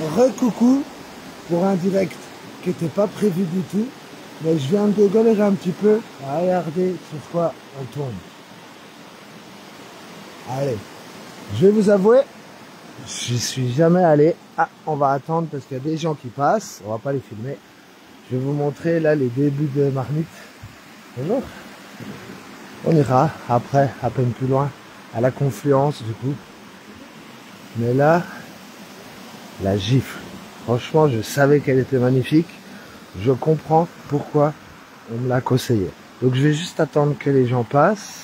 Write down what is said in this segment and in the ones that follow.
Re-coucou pour un direct qui n'était pas prévu du tout, mais je viens de galérer un petit peu à regarder sur quoi on tourne. Allez, je vais vous avouer, j'y suis jamais allé. Ah, on va attendre parce qu'il y a des gens qui passent, on va pas les filmer. Je vais vous montrer là les débuts de Marmite. Bonjour. On ira après, à peine plus loin, à la confluence du coup. Mais là, la gifle. Franchement, je savais qu'elle était magnifique. Je comprends pourquoi on me l'a conseillé. Donc je vais juste attendre que les gens passent.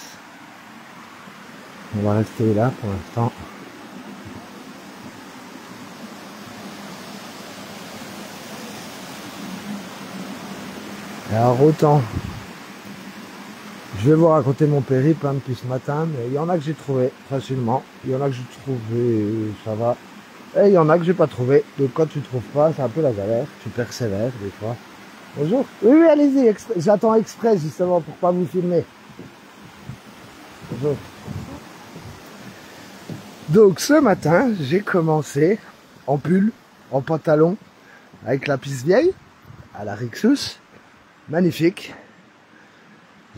On va rester là pour l'instant. Alors autant, je vais vous raconter mon périple depuis ce matin, mais il y en a que j'ai trouvé facilement, il y en a que j'ai trouvé, ça va, et il y en a que j'ai pas trouvé. Donc quand tu trouves pas, c'est un peu la galère, tu persévères des fois. Bonjour. Oui, oui, allez-y, j'attends exprès justement pour pas vous filmer. Bonjour. Donc ce matin, j'ai commencé en pull, en pantalon, avec la pisse vieille, à la Rixus, magnifique.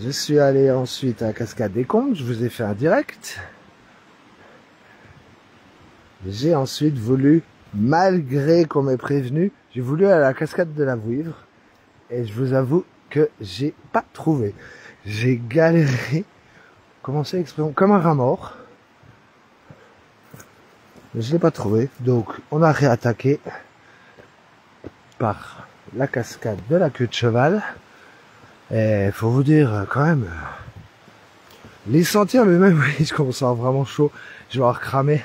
Je suis allé ensuite à la Cascade des Comtes, je vous ai fait un direct. J'ai ensuite voulu, malgré qu'on m'ait prévenu, j'ai voulu aller à la Cascade de la Vouivre. Et je vous avoue que j'ai pas trouvé. J'ai galéré, commencé l'expression comme un rat mort. Mais je l'ai pas trouvé. Donc on a réattaqué par la cascade de la queue de cheval. Et faut vous dire quand même, les sentiers en eux-mêmes, oui, je commence à avoir vraiment chaud, je vais avoir cramé.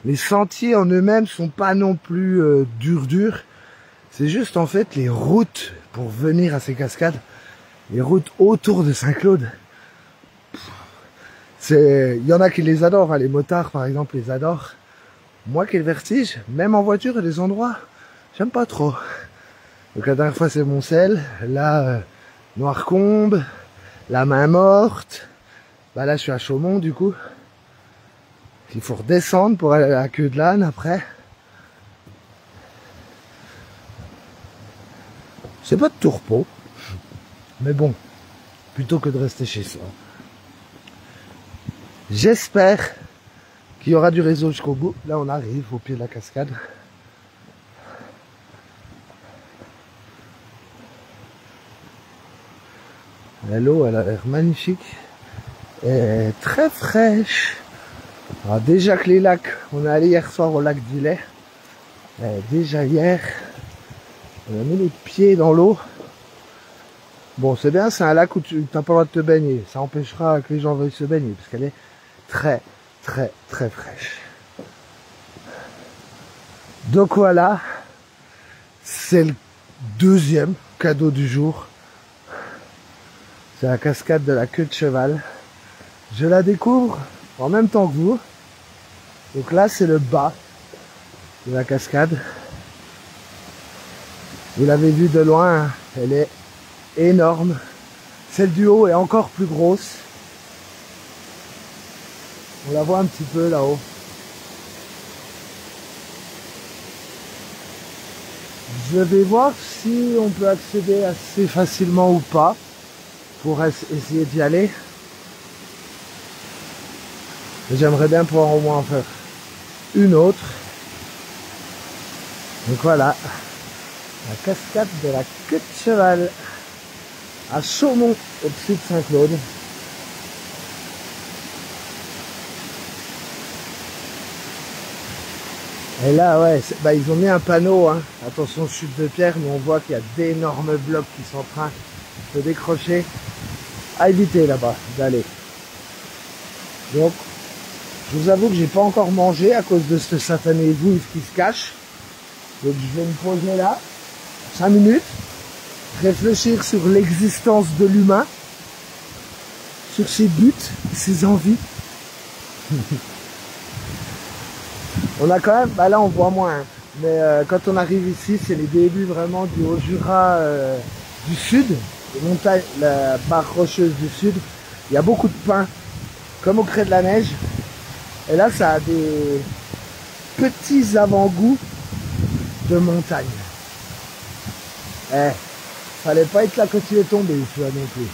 Les sentiers en eux-mêmes sont pas non plus durs. C'est juste en fait les routes pour venir à ces cascades, les routes autour de Saint-Claude. Il y en a qui les adorent, hein, les motards par exemple les adorent. Moi qui ai le vertige, même en voiture, il y a des endroits, j'aime pas trop. Donc la dernière fois c'est Moncel, là Noircombe, la Main Morte. Bah là je suis à Chaumont du coup. Il faut redescendre pour aller à la queue de l'âne après. C'est pas de tourpeau, mais bon, plutôt que de rester chez soi. J'espère qu'il y aura du réseau jusqu'au bout. Là on arrive au pied de la cascade. L'eau elle a l'air magnifique et très fraîche. Alors déjà que les lacs, on est allé hier soir au lac d'Illet. Déjà hier, on a mis les pieds dans l'eau. Bon c'est bien, c'est un lac où tu n'as pas le droit de te baigner. Ça empêchera que les gens veuillent se baigner parce qu'elle est très très très fraîche. Donc voilà, c'est le deuxième cadeau du jour. C'est la cascade de la queue de cheval. Je la découvre en même temps que vous. Donc là, c'est le bas de la cascade. Vous l'avez vu de loin, elle est énorme. Celle du haut est encore plus grosse. On la voit un petit peu là-haut. Je vais voir si on peut accéder assez facilement ou pas pour essayer d'y aller. J'aimerais bien pouvoir au moins en faire une autre. Donc voilà, la cascade de la queue de cheval à Chaumont, au-dessus de Saint-Claude. Et là, ouais, ils ont mis un panneau, hein. Attention chute de pierre, mais on voit qu'il y a d'énormes blocs qui sont en train de se décrocher. À éviter là-bas d'aller. Donc, je vous avoue que j'ai pas encore mangé à cause de ce satané vouivre qui se cache. Donc je vais me poser là, 5 minutes, réfléchir sur l'existence de l'humain, sur ses buts, ses envies. On a quand même, bah là on voit moins, hein, mais quand on arrive ici, c'est les débuts vraiment du Haut-Jura du Sud, les montagnes, la barre rocheuse du Sud. Il y a beaucoup de pins, comme au creux de la neige. Et là, ça a des petits avant-goûts de montagne. Eh, fallait pas être là quand il est tombé, tu vois, non plus.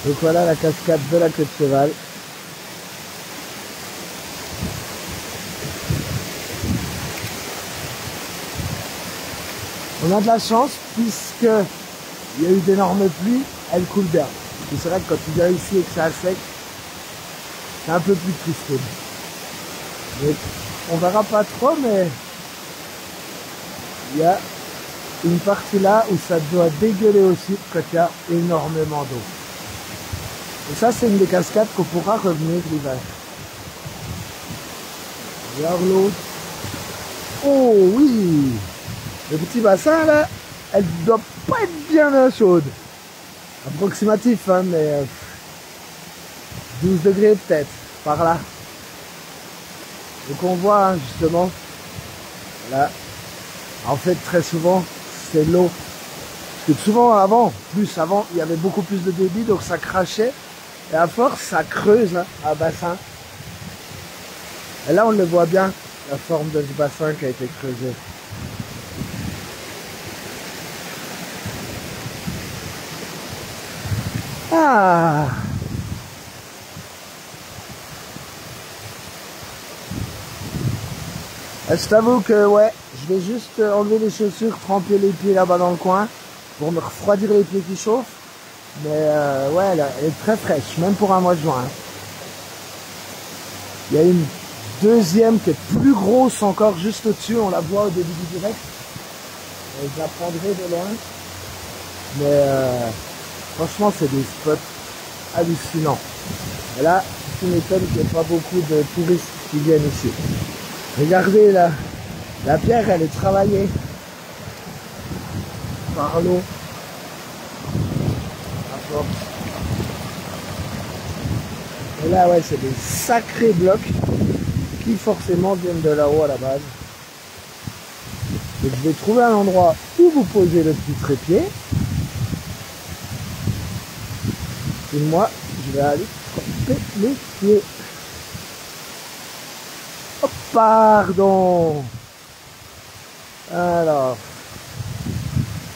Donc voilà la cascade de la Queue de Cheval. On a de la chance puisque il y a eu d'énormes pluies, elle coule bien. Et c'est vrai que quand tu viens ici et que c'est à sec, c'est un peu plus triste. Donc, on verra pas trop, mais il y a une partie là où ça doit dégueuler aussi quand il y a énormément d'eau. Et ça, c'est une des cascades qu'on pourra revenir l'hiver. Regarde l'eau. Oh oui! Le petit bassin là, elle doit pas être bien chaude. Approximatif, hein, mais 12 degrés peut-être, par là. Donc on voit hein, justement, là, en fait très souvent, c'est l'eau. Parce que souvent avant, il y avait beaucoup plus de débit, donc ça crachait. Et à force, ça creuse hein, un bassin. Et là, on le voit bien, la forme de ce bassin qui a été creusé. Ah! Je t'avoue que ouais, je vais juste enlever les chaussures, tremper les pieds là-bas dans le coin pour me refroidir les pieds qui chauffent. Mais ouais, elle est très fraîche, même pour un mois de juin. Il y a une deuxième qui est plus grosse encore juste au-dessus, on la voit au début du direct. Je la prendrai de loin. Mais franchement, c'est des spots hallucinants. Et là, tu m'étonnes qu'il n'y ait pas beaucoup de touristes qui viennent ici. Regardez là, la pierre elle est travaillée par l'eau. Et là ouais, c'est des sacrés blocs qui forcément viennent de là-haut à la base. Donc je vais trouver un endroit où vous posez le petit trépied. Et moi, je vais aller tremper les pieds. Oh, pardon. Alors,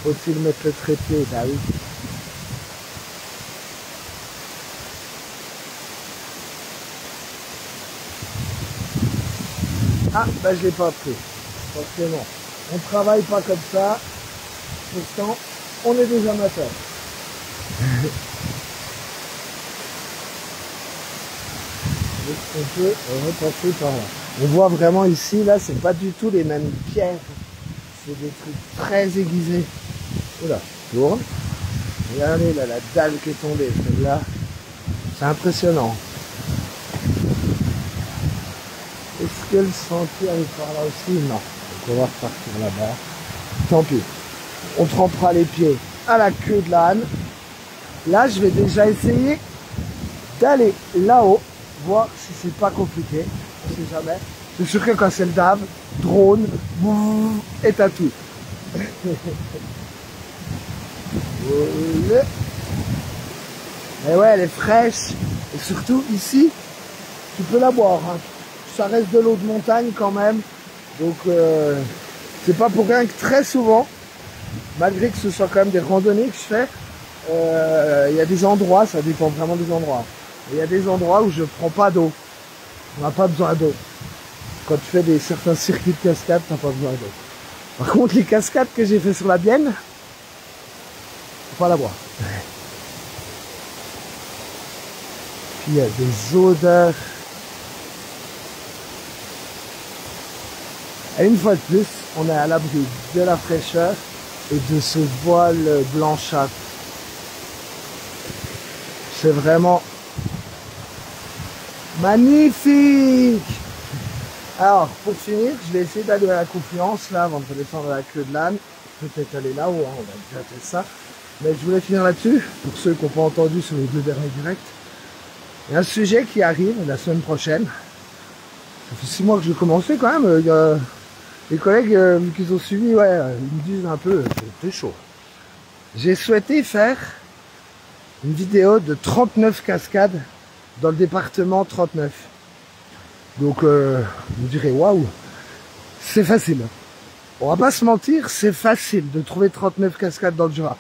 faut-il mettre le trépied? Bah oui. Ah, bah je l'ai pas pris. Forcément. On travaille pas comme ça. Pourtant, on est des amateurs. On peut repasser par là. On voit vraiment ici, là, c'est pas du tout les mêmes pierres. C'est des trucs très aiguisés. Oula, tourne. Regardez là, la dalle qui est tombée, celle-là. C'est impressionnant. Est-ce que le sentier arrive par là aussi? Non. Donc on va repartir là-bas. Tant pis. On trempera les pieds à la queue de l'âne. Là, je vais déjà essayer d'aller là-haut, voir si c'est pas compliqué. On sait jamais. C'est sûr que quand c'est le DAB, drone, et t'as tout. Et ouais, elle est fraîche. Et surtout, ici, tu peux la boire. Hein. Ça reste de l'eau de montagne quand même. Donc, c'est pas pour rien que très souvent, malgré que ce soit quand même des randonnées que je fais, il y a des endroits, ça dépend vraiment des endroits. Il y a des endroits où je prends pas d'eau. On n'a pas besoin d'eau. Quand tu fais certains circuits de cascade, t'as pas besoin d'eau. Par contre, les cascades que j'ai fait sur la Bienne, faut pas la boire. Puis il y a des odeurs. Et une fois de plus, on est à l'abri de la fraîcheur et de ce voile blanchâtre. C'est vraiment magnifique. Alors, pour finir, je vais essayer d'aller à la Confluence, là, avant de descendre à la queue de l'âne. Peut-être aller là-haut, hein, on va déjà faire ça. Mais je voulais finir là-dessus, pour ceux qui n'ont pas entendu sur les 2 derniers directs. Il y a un sujet qui arrive la semaine prochaine. Ça fait 6 mois que j'ai commencé quand même. Il y a les collègues qui ont suivi, ouais, ils me disent un peu, c'est chaud. J'ai souhaité faire une vidéo de 39 cascades dans le département 39. Donc vous direz waouh, c'est facile. On va pas se mentir, c'est facile de trouver 39 cascades dans le Jura.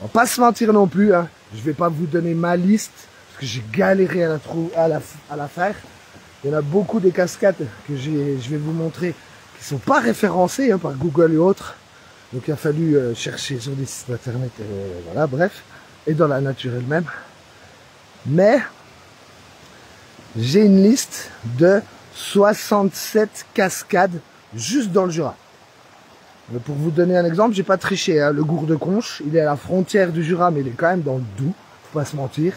On va pas se mentir non plus, hein. Je vais pas vous donner ma liste, parce que j'ai galéré à la faire. Il y en a beaucoup des cascades que je vais vous montrer qui sont pas référencées, hein, par Google et autres. Donc il a fallu chercher sur des sites internet, voilà, bref, et dans la nature elle-même. Mais j'ai une liste de 67 cascades juste dans le Jura. Pour vous donner un exemple, j'ai pas triché, hein. Le Gour de Conches, il est à la frontière du Jura, mais il est quand même dans le Doubs, faut pas se mentir.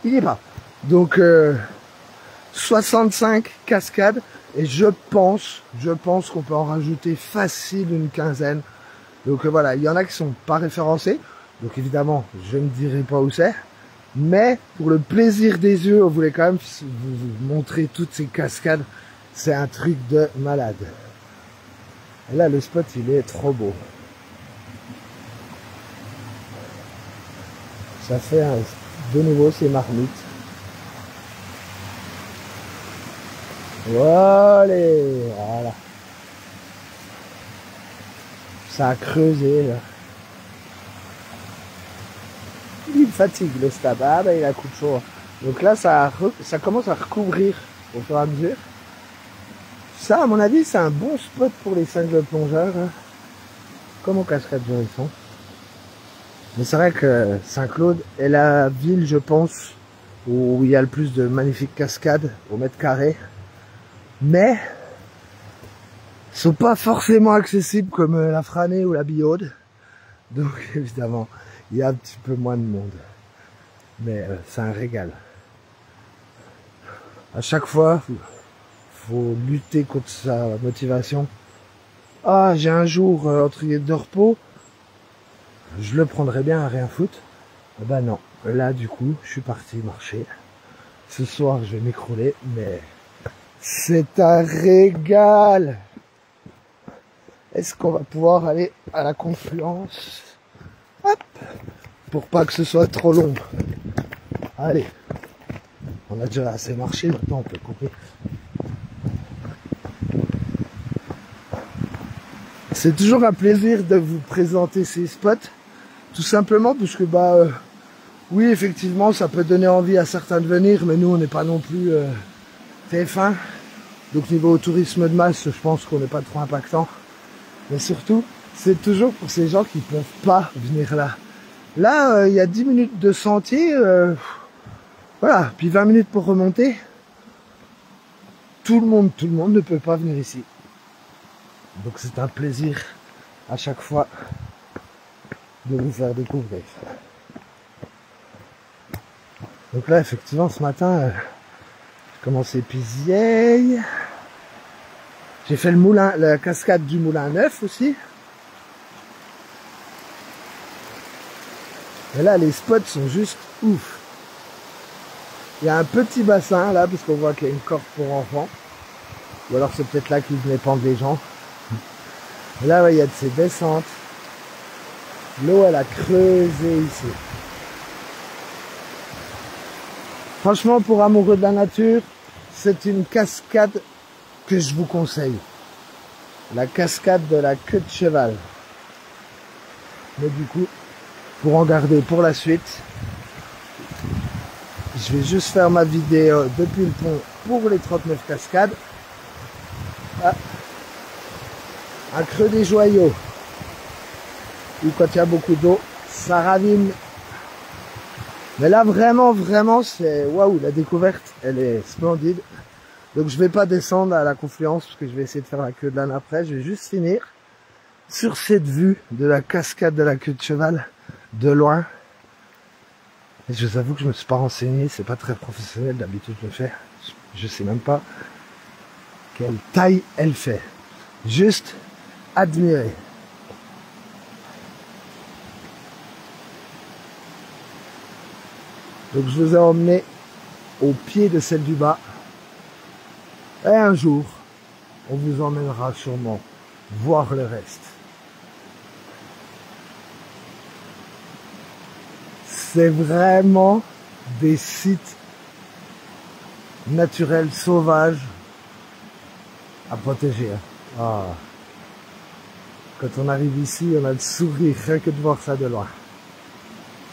Il n'y est pas. Donc 65 cascades, et je pense qu'on peut en rajouter facile une quinzaine. Donc voilà, il y en a qui sont pas référencés, donc évidemment, je ne dirai pas où c'est. Mais pour le plaisir des yeux, on voulait quand même vous montrer toutes ces cascades. C'est un truc de malade. Et là, le spot, il est trop beau. Ça fait de nouveau ces marmites. Voilà. Ça a creusé, là. Il fatigue le stade, ah ben il a coup de chaud. Donc là ça commence à recouvrir au fur et à mesure. Ça à mon avis c'est un bon spot pour les cingles plongeurs, hein. Comme au cascade Jurisson. Mais c'est vrai que Saint-Claude est la ville, je pense, où il y a le plus de magnifiques cascades au mètre carré. Mais ils sont pas forcément accessibles comme la Franée ou la Billaude. Donc évidemment il y a un petit peu moins de monde. Mais c'est un régal. À chaque fois, faut lutter contre sa motivation. Ah, j'ai un jour entre guillemets de repos, je le prendrais bien à rien foutre. Ah bah non, là du coup, je suis parti marcher. Ce soir, je vais m'écrouler, mais c'est un régal. Est-ce qu'on va pouvoir aller à la confluence? Hop, pour pas que ce soit trop long. Allez, on a déjà assez marché, maintenant on peut couper. C'est toujours un plaisir de vous présenter ces spots, tout simplement parce que oui effectivement ça peut donner envie à certains de venir, mais nous on n'est pas non plus TF1, donc niveau tourisme de masse je pense qu'on n'est pas trop impactant, mais surtout c'est toujours pour ces gens qui ne peuvent pas venir là. Là il y a 10 minutes de sentier, voilà, puis 20 minutes pour remonter. Tout le monde ne peut pas venir ici. Donc c'est un plaisir à chaque fois de vous faire découvrir. Donc là effectivement ce matin, j'ai commencé Pizieille. J'ai fait le moulin, la cascade du Moulin Neuf aussi. Et là les spots sont juste ouf. Il y a un petit bassin là, parce qu'on voit qu'il y a une corde pour enfants. Ou alors c'est peut-être là qu'ils venaient pendre les gens. Et là, ouais, il y a de ces descentes. L'eau, elle a creusé ici. Franchement, pour amoureux de la nature, c'est une cascade que je vous conseille. La cascade de la queue de cheval. Mais du coup, pour en garder pour la suite, je vais juste faire ma vidéo depuis le pont pour les 39 cascades. Ah. Un creux des Joyaux, où quand il y a beaucoup d'eau, ça ravine. Mais là vraiment c'est waouh, la découverte elle est splendide. Donc je vais pas descendre à la confluence parce que je vais essayer de faire la queue de l'âne après. Je vais juste finir sur cette vue de la cascade de la queue de cheval de loin. Et je vous avoue que je me suis pas renseigné, c'est pas très professionnel, d'habitude je le fais. Je sais même pas quelle taille elle fait. Juste admirer. Donc je vous ai emmené au pied de celle du bas. Et un jour, on vous emmènera sûrement voir le reste. C'est vraiment des sites naturel, sauvage, à protéger. Ah. Quand on arrive ici, on a le sourire, rien que de voir ça de loin.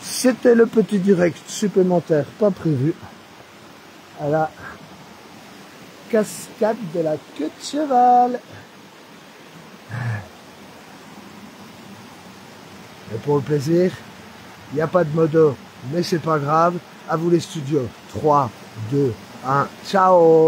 C'était le petit direct supplémentaire, pas prévu, à la cascade de la queue de cheval. Et pour le plaisir, il n'y a pas de modo, mais c'est pas grave. À vous les studios. 3, 2, 1, ciao!